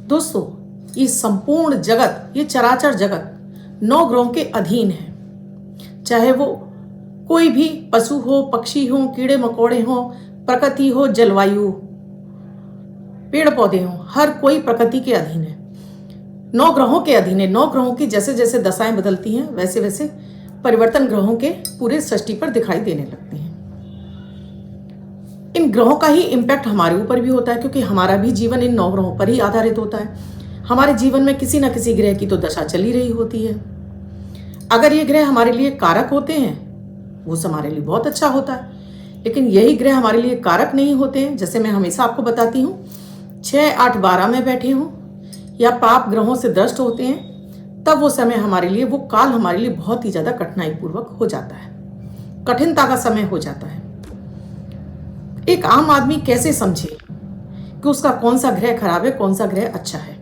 दोस्तों, ये संपूर्ण जगत, ये चराचर जगत 9 ग्रहों के अधीन है। चाहे वो कोई भी पशु हो, पक्षी हो, कीड़े मकोड़े हो, प्रकृति हो, जलवायु, पेड़ पौधे हो, हर कोई प्रकृति के अधीन है। 9 ग्रहों के अधीन है। 9 ग्रहों की जैसे जैसे दशाएं बदलती हैं वैसे वैसे परिवर्तन ग्रहों के पूरे सृष्टि पर दिखाई देने लगते हैं। इन ग्रहों का ही इम्पैक्ट हमारे ऊपर भी होता है, क्योंकि हमारा भी जीवन इन 9 ग्रहों पर ही आधारित होता है। हमारे जीवन में किसी न किसी ग्रह की तो दशा चल ही रही होती है। अगर ये ग्रह हमारे लिए कारक होते हैं वो हमारे लिए बहुत अच्छा होता है, लेकिन यही ग्रह हमारे लिए कारक नहीं होते हैं, जैसे मैं हमेशा आपको बताती हूँ, 6, 8, 12 में बैठे हों या पाप ग्रहों से दृष्ट होते हैं, तब वो समय हमारे लिए, वो काल हमारे लिए बहुत ही ज़्यादा कठिनाईपूर्वक हो जाता है, कठिनता का समय हो जाता है। एक आम आदमी कैसे समझे कि उसका कौन सा ग्रह खराब है, कौन सा ग्रह अच्छा है।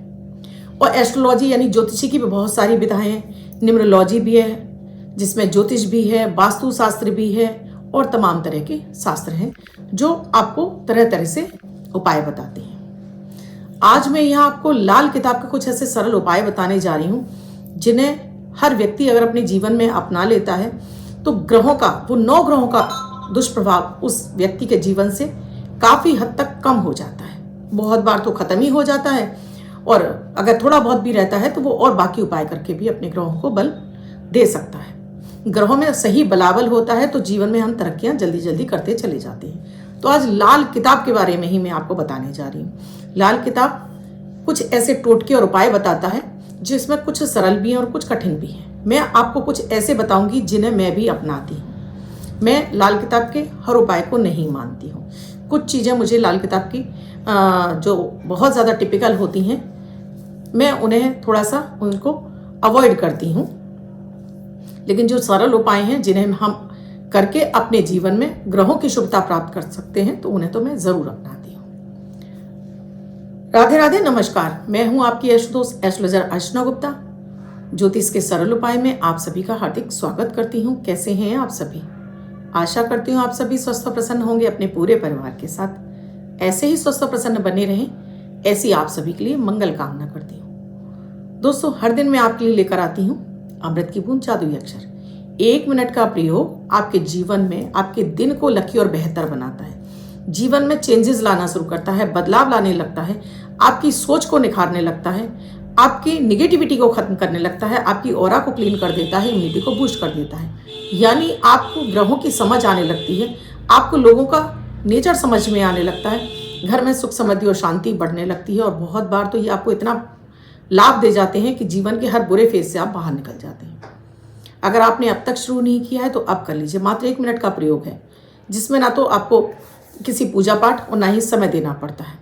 और एस्ट्रोलॉजी यानी ज्योतिषी की भी बहुत सारी विधाएं हैं, न्यूमरोलॉजी भी है जिसमें ज्योतिष भी है, वास्तु शास्त्र भी है और तमाम तरह के शास्त्र हैं जो आपको तरह तरह से उपाय बताते हैं। आज मैं यहाँ आपको लाल किताब के कुछ ऐसे सरल उपाय बताने जा रही हूँ जिन्हें हर व्यक्ति अगर अपने जीवन में अपना लेता है तो ग्रहों का, वो 9 ग्रहों का दुष्प्रभाव उस व्यक्ति के जीवन से काफ़ी हद तक कम हो जाता है। बहुत बार तो खत्म ही हो जाता है, और अगर थोड़ा बहुत भी रहता है तो वो और बाकी उपाय करके भी अपने ग्रहों को बल दे सकता है। ग्रहों में सही बलाबल होता है तो जीवन में हम तरक्कियां जल्दी जल्दी करते चले जाते हैं। तो आज लाल किताब के बारे में ही मैं आपको बताने जा रही हूँ। लाल किताब कुछ ऐसे टोटके और उपाय बताता है जिसमें कुछ सरल भी हैं और कुछ कठिन भी हैं। मैं आपको कुछ ऐसे बताऊंगी जिन्हें मैं भी अपनाती हूँ। मैं लाल किताब के हर उपाय को नहीं मानती हूँ। कुछ चीज़ें मुझे लाल किताब की जो बहुत ज़्यादा टिपिकल होती हैं, मैं उन्हें थोड़ा सा उनको अवॉइड करती हूँ, लेकिन जो सरल उपाय हैं जिन्हें हम करके अपने जीवन में ग्रहों की शुभता प्राप्त कर सकते हैं तो उन्हें तो मैं ज़रूर अपनाती हूँ। राधे राधे, नमस्कार। मैं हूँ आपकी एस्ट्रोदोस्त एस्ट्रोलॉजर अर्चना गुप्ता। ज्योतिष के सरल उपाय में आप सभी का हार्दिक स्वागत करती हूँ। कैसे हैं आप सभी? आशा करती हूँ आप सभी स्वस्थ और प्रसन्न होंगे अपने पूरे परिवार के साथ। ऐसे ही स्वस्थ और प्रसन्न बने रहें, ऐसी आप सभी के लिए मंगल कामना करती हूँ। दोस्तों, हर दिन मैं आपके लिए लेकर आती हूँ अमृत की बूंद जादुई अक्षर। 1 मिनट का प्रयोग आपके जीवन में आपके दिन को लकी और बेहतर बनाता है, जीवन में चेंजेस लाना शुरू करता है, बदलाव लाने लगता है, आपकी सोच को निखारने लगता है, आपकी निगेटिविटी को खत्म करने लगता है, आपकी ऑरा को क्लीन कर देता है, इम्यूनिटी को बूस्ट कर देता है। यानी आपको ग्रहों की समझ आने लगती है, आपको लोगों का नेचर समझ में आने लगता है, घर में सुख समृद्धि और शांति बढ़ने लगती है, और बहुत बार तो ये आपको इतना लाभ दे जाते हैं कि जीवन के हर बुरे फेज से आप बाहर निकल जाते हैं। अगर आपने अब तक शुरू नहीं किया है तो अब कर लीजिए। मात्र 1 मिनट का प्रयोग है जिसमें ना तो आपको किसी पूजा पाठ और ना ही समय देना पड़ता है।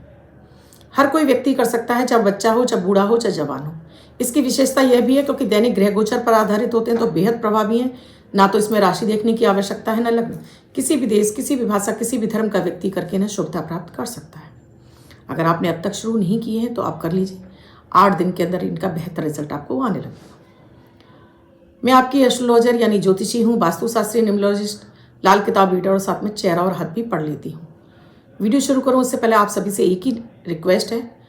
हर कोई व्यक्ति कर सकता है, चाहे बच्चा हो, चाहे बूढ़ा हो, चाहे जवान हो। इसकी विशेषता यह भी है क्योंकि दैनिक ग्रह गोचर पर आधारित होते हैं तो बेहद प्रभावी हैं। ना तो इसमें राशि देखने की आवश्यकता है, न लग्न। किसी भी देश, किसी भी भाषा, किसी भी धर्म का व्यक्ति करके ना शुभता प्राप्त कर सकता है। अगर आपने अब तक शुरू नहीं किए हैं तो आप कर लीजिए। 8 दिन के अंदर इनका बेहतर रिजल्ट आपको आने लगेगा। मैं आपकी एस्ट्रोलॉजर यानी ज्योतिषी हूँ, वास्तुशास्त्री, न्यूमरोलॉजिस्ट, लाल किताब रीडर और साथ में चेहरा और हाथ भी पढ़ लेती हूँ। वीडियो शुरू करूँ उससे पहले आप सभी से एक ही रिक्वेस्ट है,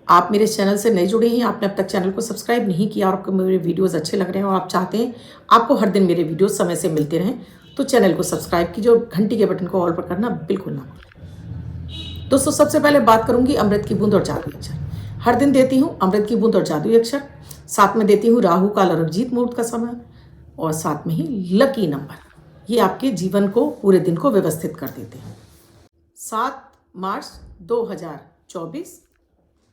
आप मेरे चैनल से नए जुड़े हैं, आपने अब तक चैनल को सब्सक्राइब नहीं किया और आपको मेरे वीडियोस अच्छे लग रहे हैं और आप चाहते हैं आपको हर दिन मेरे वीडियोस समय से मिलते रहें, तो चैनल को सब्सक्राइब कीजिए और घंटी के बटन को ऑल पर करना बिल्कुल ना भूलें। दोस्तों, सबसे पहले बात करूंगी अमृत की बूंद और जादुई अक्षर। हर दिन देती हूँ अमृत की बूंद और जादुई अक्षर, साथ में देती हूँ राहु काल और अभिजीत मुहूर्त का समय, और साथ में ही लकी नंबर। ये आपके जीवन को, पूरे दिन को व्यवस्थित कर देते हैं। 7 मार्च 2024,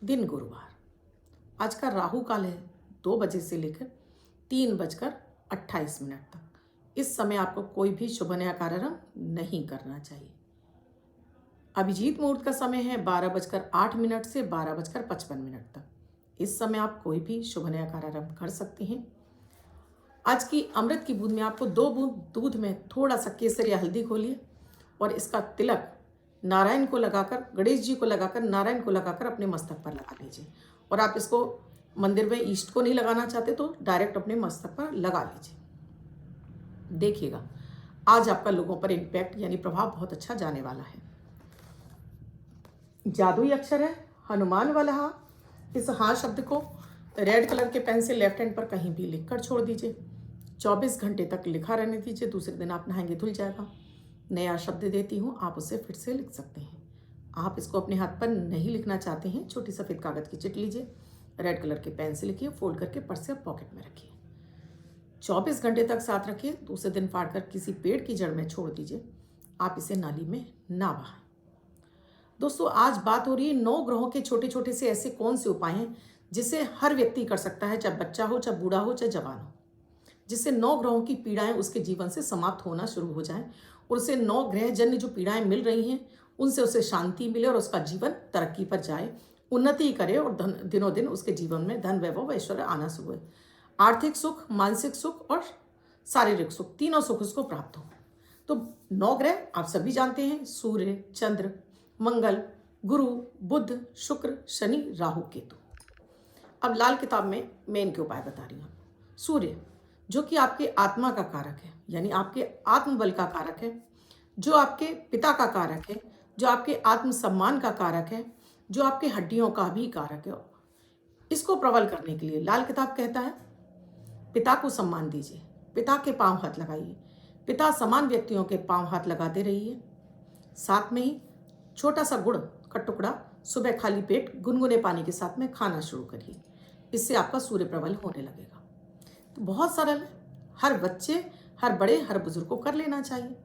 दिन गुरुवार। आज का राहु काल है 2 बजे से लेकर 3:28 तक। इस समय आपको कोई भी शुभ नया कार्यक्रम नहीं करना चाहिए। अभिजीत मुहूर्त का समय है 12:08 से 12:55 तक। इस समय आप कोई भी शुभ नया कार्यक्रम कर सकते हैं। आज की अमृत की बूंद में आपको 2 बूंद दूध में थोड़ा सा केसर या हल्दी घोलिए और इसका तिलक नारायण को लगाकर, गणेश जी को लगाकर, नारायण को लगाकर अपने मस्तक पर लगा लीजिए। और आप इसको मंदिर में ईष्ट को नहीं लगाना चाहते तो डायरेक्ट अपने मस्तक पर लगा लीजिए। देखिएगा आज आपका लोगों पर इम्पैक्ट यानी प्रभाव बहुत अच्छा जाने वाला है। जादुई अक्षर है हनुमान वाला, इस हाँ शब्द को रेड कलर के पेन से लेफ्ट हैंड पर कहीं भी लिख कर छोड़ दीजिए। 24 घंटे तक लिखा रहने दीजिए। दूसरे दिन आप नहाएंगे धुल जाएगा। नया शब्द देती हूँ, आप उसे फिर से लिख सकते हैं। आप इसको अपने हाथ पर नहीं लिखना चाहते हैं, छोटी सफ़ेद कागज़ की चिट लीजिए, रेड कलर के पेन से लिखिए, फोल्ड करके पर्स या पॉकेट में रखिए। 24 घंटे तक साथ रखिए। दूसरे दिन फाड़ कर किसी पेड़ की जड़ में छोड़ दीजिए। आप इसे नाली में ना बहाएं। दोस्तों, आज बात हो रही है 9 ग्रहों के छोटे छोटे से ऐसे कौन से उपाय हैं जिसे हर व्यक्ति कर सकता है, चाहे बच्चा हो, चाहे बूढ़ा हो, चाहे जवान हो, जिससे 9 ग्रहों की पीड़ाएं उसके जीवन से समाप्त होना शुरू हो जाएं और उसे 9 ग्रह जन्य जो पीड़ाएं मिल रही हैं उनसे उसे शांति मिले और उसका जीवन तरक्की पर जाए, उन्नति करे और दिनों दिन उसके जीवन में धन, वैभव, ऐश्वर्य आना शुरू हो। आर्थिक सुख, मानसिक सुख और शारीरिक सुख, तीनों सुख उसको प्राप्त हो। तो 9 ग्रह आप सभी जानते हैं, सूर्य, चंद्र, मंगल, गुरु, बुध, शुक्र, शनि, राहु, केतु। अब लाल किताब में मैं इनके उपाय बता रही हूँ। सूर्य, जो कि आपके आत्मा का कारक है, यानी आपके आत्मबल का कारक है, जो आपके पिता का कारक है, जो आपके आत्मसम्मान का कारक है, जो आपके हड्डियों का भी कारक है, इसको प्रबल करने के लिए लाल किताब कहता है पिता को सम्मान दीजिए, पिता के पांव हाथ लगाइए, पिता समान व्यक्तियों के पांव हाथ लगाते रहिए। साथ में ही छोटा सा गुड़ का टुकड़ा सुबह खाली पेट गुनगुने पानी के साथ में खाना शुरू करिए। इससे आपका सूर्य प्रबल होने लगेगा। तो बहुत सरल है, हर बच्चे, हर बड़े, हर बुजुर्ग को कर लेना चाहिए।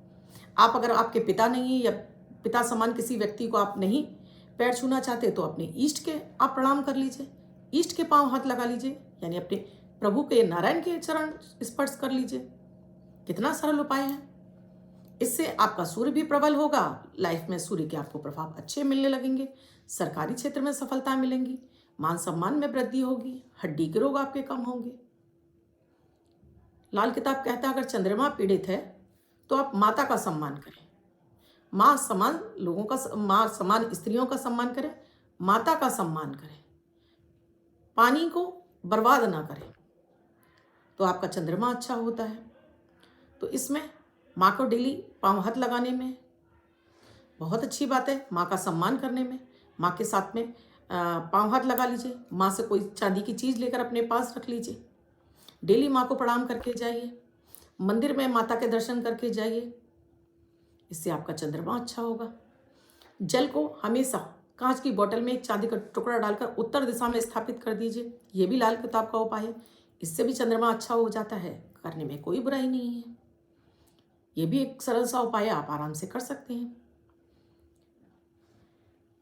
आप अगर आपके पिता नहीं है या पिता समान किसी व्यक्ति को आप नहीं पैर छूना चाहते तो अपने ईष्ट के आप प्रणाम कर लीजिए, ईष्ट के पांव हाथ लगा लीजिए, यानी अपने प्रभु के नारायण के चरण स्पर्श कर लीजिए। कितना सरल उपाय है। इससे आपका सूर्य भी प्रबल होगा, लाइफ में सूर्य के आपको प्रभाव अच्छे मिलने लगेंगे, सरकारी क्षेत्र में सफलता मिलेंगी, मान सम्मान में वृद्धि होगी, हड्डी के रोग आपके कम होंगे। लाल किताब कहता है अगर चंद्रमा पीड़ित है तो आप माता का सम्मान करें, माँ समान लोगों का, माँ समान स्त्रियों का सम्मान करें, माता का सम्मान करें, पानी को बर्बाद ना करें, तो आपका चंद्रमा अच्छा होता है। तो इसमें माँ को डेली पाँव हाथ लगाने में बहुत अच्छी बात है, माँ का सम्मान करने में, माँ के साथ में पाँव हाथ लगा लीजिए, माँ से कोई चांदी की चीज़ लेकर अपने पास रख लीजिए, डेली माँ को प्रणाम करके जाइए, मंदिर में माता के दर्शन करके जाइए, इससे आपका चंद्रमा अच्छा होगा। जल को हमेशा कांच की बोतल में एक चांदी का टुकड़ा डालकर उत्तर दिशा में स्थापित कर दीजिए, ये भी लाल किताब का उपाय है, इससे भी चंद्रमा अच्छा हो जाता है, करने में कोई बुराई नहीं है। ये भी एक सरल सा उपाय है, आप आराम से कर सकते हैं।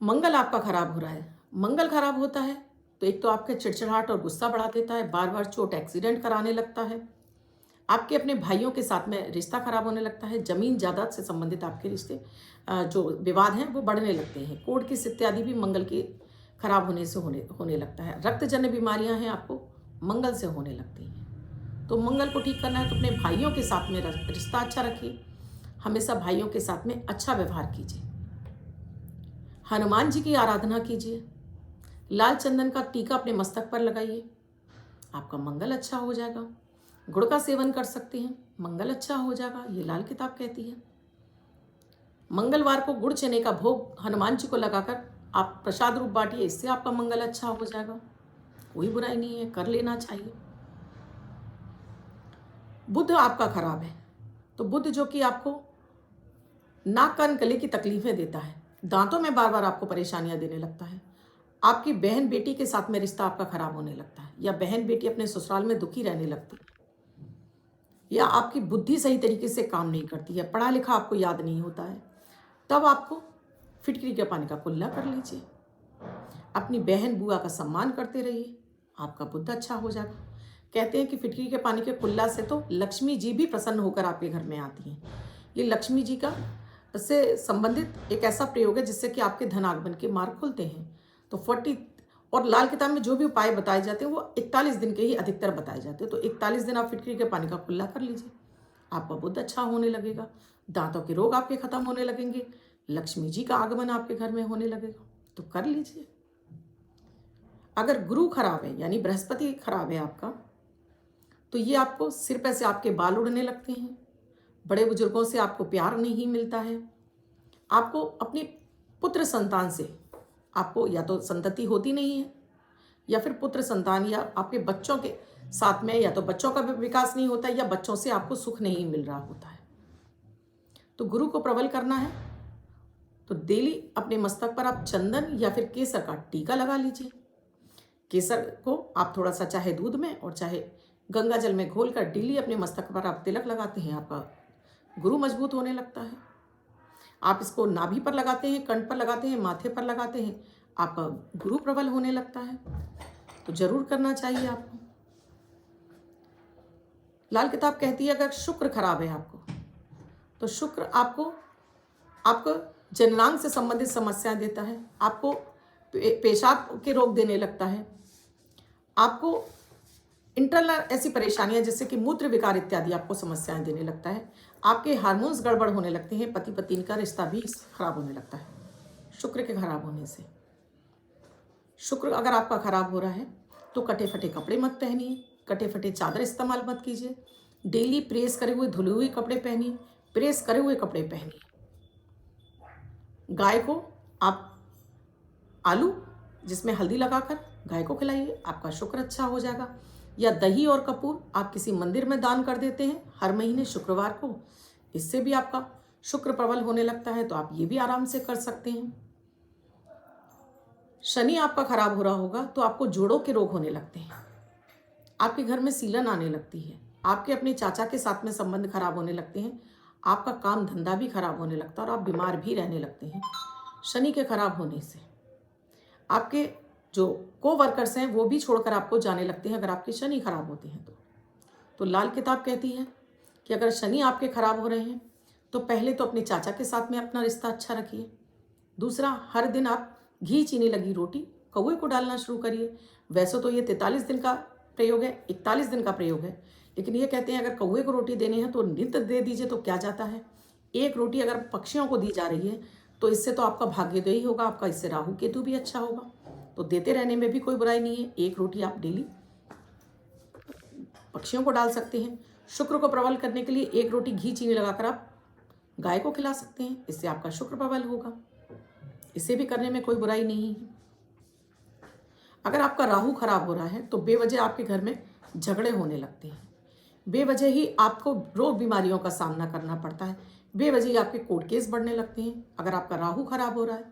मंगल आपका खराब हो रहा है, मंगल खराब होता है तो एक तो आपके चिड़चिड़ाहट और गुस्सा बढ़ा देता है, बार बार चोट एक्सीडेंट कराने लगता है, आपके अपने भाइयों के साथ में रिश्ता खराब होने लगता है, जमीन जायदाद से संबंधित आपके रिश्ते जो विवाद हैं वो बढ़ने लगते हैं, कोर्ट केस इत्यादि भी मंगल के खराब होने से होने लगता है। रक्तजन्य बीमारियां हैं आपको मंगल से होने लगती हैं। तो मंगल को ठीक करना है तो अपने भाइयों के साथ में रिश्ता अच्छा रखिए, हमेशा भाइयों के साथ में अच्छा व्यवहार कीजिए, हनुमान जी की आराधना कीजिए, लाल चंदन का टीका अपने मस्तक पर लगाइए, आपका मंगल अच्छा हो जाएगा। गुड़ का सेवन कर सकते हैं, मंगल अच्छा हो जाएगा, ये लाल किताब कहती है। मंगलवार को गुड़ चने का भोग हनुमान जी को लगाकर आप प्रसाद रूप बांटिए, इससे आपका मंगल अच्छा हो जाएगा, कोई बुराई नहीं है, कर लेना चाहिए। बुध आपका खराब है तो बुध जो कि आपको नाक कान गले की तकलीफें देता है, दांतों में बार बार आपको परेशानियां देने लगता है, आपकी बहन बेटी के साथ में रिश्ता आपका खराब होने लगता है, या बहन बेटी अपने ससुराल में दुखी रहने लगती है, या आपकी बुद्धि सही तरीके से काम नहीं करती है, पढ़ा लिखा आपको याद नहीं होता है, तब आपको फिटकरी के पानी का कुल्ला कर लीजिए, अपनी बहन बुआ का सम्मान करते रहिए, आपका बुद्ध अच्छा हो जाएगा। कहते हैं कि फिटकरी के पानी के कुल्ला से तो लक्ष्मी जी भी प्रसन्न होकर आपके घर में आती हैं। ये लक्ष्मी जी का से संबंधित एक ऐसा प्रयोग है जिससे कि आपके धन आगमन के मार्ग खुलते हैं। तो 40 और लाल किताब में जो भी उपाय बताए जाते हैं वो 41 दिन के ही अधिकतर बताए जाते हैं। तो 41 दिन आप फिटकरी के पानी का कुल्ला कर लीजिए, आपका बुद्ध अच्छा होने लगेगा, दांतों के रोग आपके खत्म होने लगेंगे, लक्ष्मी जी का आगमन आपके घर में होने लगेगा, तो कर लीजिए। अगर गुरु खराब है यानी बृहस्पति खराब है आपका, तो ये आपको सिर पे से आपके बाल उड़ने लगते हैं, बड़े बुजुर्गों से आपको प्यार नहीं मिलता है, आपको अपनी पुत्र संतान से आपको या तो संतति होती नहीं है, या फिर पुत्र संतान या आपके बच्चों के साथ में या तो बच्चों का विकास नहीं होता है या बच्चों से आपको सुख नहीं मिल रहा होता है। तो गुरु को प्रबल करना है तो डेली अपने मस्तक पर आप चंदन या फिर केसर का टीका लगा लीजिए। केसर को आप थोड़ा सा चाहे दूध में और चाहे गंगा जल में घोलकर डेली अपने मस्तक पर आप तिलक लगाते हैं, आपका गुरु मजबूत होने लगता है। आप इसको नाभि पर लगाते हैं, कंठ पर लगाते हैं, माथे पर लगाते हैं, आपका गुरु प्रबल होने लगता है। तो जरूर करना चाहिए आपको। लाल किताब कहती है अगर शुक्र खराब है आपको तो शुक्र आपको जननांग से संबंधित समस्याएं देता है, आपको पेशाब के रोग देने लगता है, आपको इंटरनल ऐसी परेशानियां जैसे कि मूत्र विकार इत्यादि आपको समस्याएं देने लगता है, आपके हार्मोन्स गड़बड़ होने लगते हैं, पति पत्नी का रिश्ता भी खराब होने लगता है शुक्र के खराब होने से। शुक्र अगर आपका खराब हो रहा है तो कटे फटे कपड़े मत पहनिए, कटे फटे चादर इस्तेमाल मत कीजिए, डेली प्रेस करे हुए धुले हुए कपड़े पहनिए, प्रेस करे हुए कपड़े पहनिए। गाय को आप आलू जिसमें हल्दी लगाकर गाय को खिलाइए, आपका शुक्र अच्छा हो जाएगा। या दही और कपूर आप किसी मंदिर में दान कर देते हैं हर महीने शुक्रवार को, इससे भी आपका शुक्र प्रबल होने लगता है, तो आप ये भी आराम से कर सकते हैं। शनि आपका खराब हो रहा होगा तो आपको जोड़ों के रोग होने लगते हैं, आपके घर में सीलन आने लगती है, आपके अपने चाचा के साथ में संबंध खराब होने लगते हैं, आपका काम धंधा भी खराब होने लगता है और आप बीमार भी रहने लगते हैं शनि के खराब होने से। आपके जो वर्कर्स हैं वो भी छोड़कर आपको जाने लगते हैं अगर आपके शनि खराब होते हैं तो लाल किताब कहती है कि अगर शनि आपके खराब हो रहे हैं तो पहले तो अपने चाचा के साथ में अपना रिश्ता अच्छा रखिए। दूसरा, हर दिन आप घी चीनी लगी रोटी कौवे को डालना शुरू करिए। वैसे तो ये 43 दिन का प्रयोग है, 41 दिन का प्रयोग है, लेकिन ये कहते हैं अगर कौवे को रोटी देनी है तो नित्य दे दीजिए तो क्या जाता है। एक रोटी अगर पक्षियों को दी जा रही है तो इससे तो आपका भाग्योदय होगा, आपका इससे राहु केतु भी अच्छा होगा, तो देते रहने में भी कोई बुराई नहीं है। एक रोटी आप डेली पक्षियों को डाल सकते हैं। शुक्र को प्रबल करने के लिए एक रोटी घी चीनी लगाकर आप गाय को खिला सकते हैं, इससे आपका शुक्र प्रबल होगा, इसे भी करने में कोई बुराई नहीं है। अगर आपका राहु खराब हो रहा है तो बेवजह आपके घर में झगड़े होने लगते हैं, बेवजह ही आपको रोग बीमारियों का सामना करना पड़ता है, बेवजह ही आपके कोर्ट केस बढ़ने लगते हैं अगर आपका राहु खराब हो रहा है।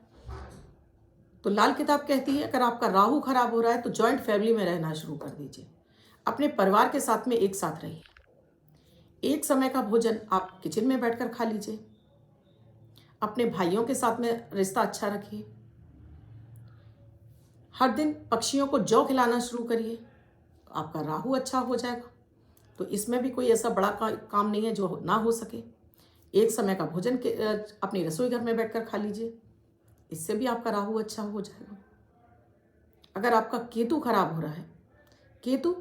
तो लाल किताब कहती है अगर आपका राहु खराब हो रहा है तो जॉइंट फैमिली में रहना शुरू कर दीजिए, अपने परिवार के साथ में एक साथ रहिए। एक समय का भोजन आप किचन में बैठकर खा लीजिए, अपने भाइयों के साथ में रिश्ता अच्छा रखिए, हर दिन पक्षियों को जौ खिलाना शुरू करिए, आपका राहु अच्छा हो जाएगा। तो इसमें भी कोई ऐसा बड़ा काम नहीं है जो ना हो सके। एक समय का भोजन अपनी रसोई घर में बैठकर खा लीजिए, इससे भी आपका राहु अच्छा हो जाएगा। अगर आपका केतु खराब हो रहा है, केतु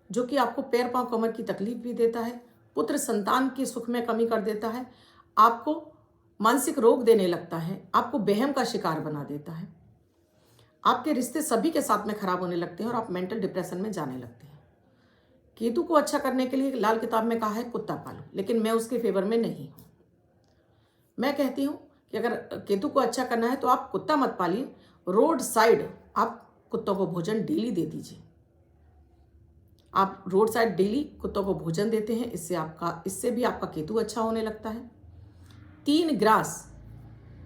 जो कि आपको पैर पांव कमर की तकलीफ भी देता है, पुत्र संतान के सुख में कमी कर देता है, आपको मानसिक रोग देने लगता है, आपको वहम का शिकार बना देता है, आपके रिश्ते सभी के साथ में खराब होने लगते हैं और आप मेंटल डिप्रेशन में जाने लगते हैं। केतु को अच्छा करने के लिए लाल किताब में कहा है कुत्ता पालो, लेकिन मैं उसके फेवर में नहीं हूं। मैं कहती हूं कि अगर केतु को अच्छा करना है तो आप कुत्ता मत पालिए, रोड साइड आप कुत्तों को भोजन डेली दे दीजिए। आप रोड साइड डेली कुत्तों को भोजन देते हैं, इससे भी आपका केतु अच्छा होने लगता है। 3 ग्रास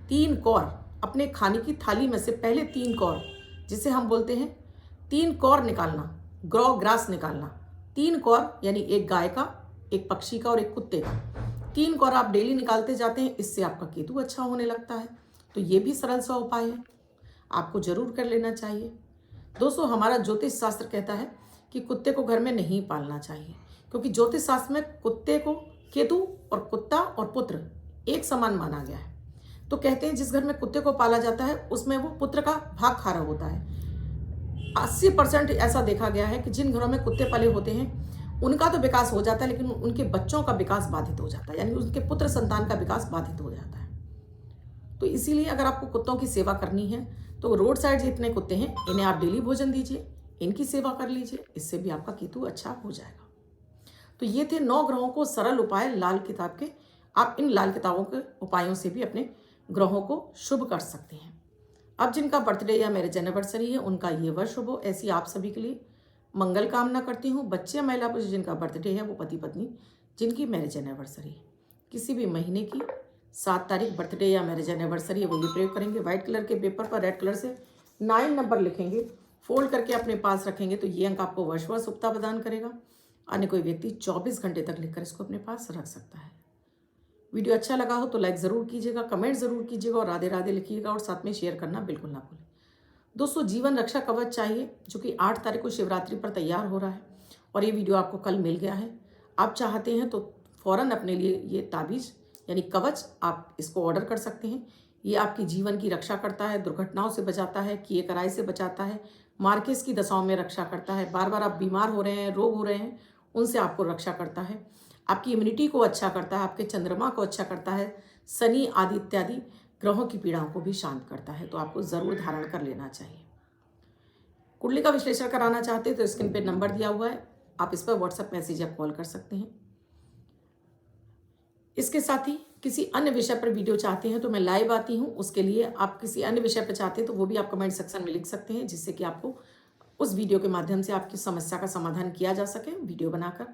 3 कौर अपने खाने की थाली में से पहले 3 कौर, जिसे हम बोलते हैं 3 कौर निकालना, ग्रास निकालना। 3 कौर यानी एक गाय का, एक पक्षी का और एक कुत्ते का, 3 कौर आप डेली निकालते जाते हैं, इससे आपका केतु अच्छा होने लगता है। तो ये भी सरल सा उपाय है, आपको जरूर कर लेना चाहिए। दोस्तों, हमारा ज्योतिष शास्त्र कहता है कि कुत्ते को घर में नहीं पालना चाहिए, क्योंकि ज्योतिष शास्त्र में कुत्ते को केतु और कुत्ता और पुत्र एक समान माना गया है। तो कहते हैं जिस घर में कुत्ते को पाला जाता है उसमें वो पुत्र का भाग खा रहा होता है। 80% ऐसा देखा गया है कि जिन घरों में कुत्ते पले होते हैं उनका तो विकास हो जाता है, लेकिन उनके बच्चों का विकास बाधित हो जाता है, यानी उनके पुत्र संतान का विकास बाधित हो जाता है। तो इसीलिए अगर आपको कुत्तों की सेवा करनी है तो रोड साइड जितने कुत्ते हैं इन्हें आप डेली भोजन दीजिए, इनकी सेवा कर लीजिए, इससे भी आपका केतु अच्छा हो जाएगा। तो ये थे 9 ग्रहों को सरल उपाय लाल किताब के। आप इन लाल किताबों के उपायों से भी अपने ग्रहों को शुभ कर सकते हैं। अब जिनका बर्थडे या मैरिज एनिवर्सरी है उनका ये वर्ष शुभ हो, ऐसी आप सभी के लिए मंगल कामना करती हूँ। बच्चे या महिला पुरुष जिनका बर्थडे है वो पति पत्नी जिनकी मैरिज एनिवर्सरी है, किसी भी महीने की 7 तारीख बर्थडे या मैरिज एनिवर्सरी है वो ये प्रयोग करेंगे। व्हाइट कलर के पेपर पर रेड कलर से 9 नंबर लिखेंगे, फोल्ड करके अपने पास रखेंगे तो ये अंक आपको वर्ष वर्ष शुभता प्रदान करेगा। अन्य कोई व्यक्ति 24 घंटे तक लिखकर इसको अपने पास रख सकता है। वीडियो अच्छा लगा हो तो लाइक ज़रूर कीजिएगा, कमेंट ज़रूर कीजिएगा और राधे राधे लिखिएगा और साथ में शेयर करना बिल्कुल ना भूलें। दोस्तों, जीवन रक्षा कवच चाहिए जो कि 8 तारीख को शिवरात्रि पर तैयार हो रहा है और ये वीडियो आपको कल मिल गया है। आप चाहते हैं तो फ़ौरन अपने लिए ये ताबीज़ यानी कवच आप इसको ऑर्डर कर सकते हैं। ये आपकी जीवन की रक्षा करता है, दुर्घटनाओं से बचाता है, किए कराए से बचाता है, मार्केस की दशाओं में रक्षा करता है। बार बार आप बीमार हो रहे हैं, रोग हो रहे हैं, उनसे आपको रक्षा करता है। आपकी इम्यूनिटी को अच्छा करता है, आपके चंद्रमा को अच्छा करता है, शनि आदि इत्यादि ग्रहों की पीड़ाओं को भी शांत करता है। तो आपको ज़रूर धारण कर लेना चाहिए। कुंडली का विश्लेषण कराना चाहते हैं तो स्क्रीन पे नंबर दिया हुआ है, आप इस पर व्हाट्सएप मैसेज या कॉल कर सकते हैं। इसके साथ ही किसी अन्य विषय पर वीडियो चाहते हैं तो मैं लाइव आती हूँ, उसके लिए आप किसी अन्य विषय पर चाहते हैं तो वो भी आप कमेंट सेक्शन में लिख सकते हैं, जिससे कि आपको उस वीडियो के माध्यम से आपकी समस्या का समाधान किया जा सके वीडियो बनाकर।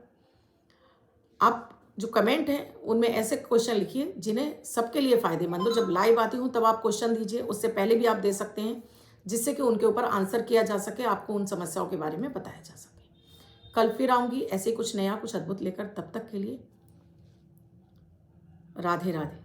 आप जो कमेंट हैं उनमें ऐसे क्वेश्चन लिखिए जिन्हें सबके लिए फ़ायदेमंद हो। जब लाइव आती हूँ तब आप क्वेश्चन दीजिए, उससे पहले भी आप दे सकते हैं, जिससे कि उनके ऊपर आंसर किया जा सके, आपको उन समस्याओं के बारे में बताया जा सके। कल फिर आऊँगी ऐसे कुछ नया कुछ अद्भुत लेकर, तब तक के लिए राधे राधे।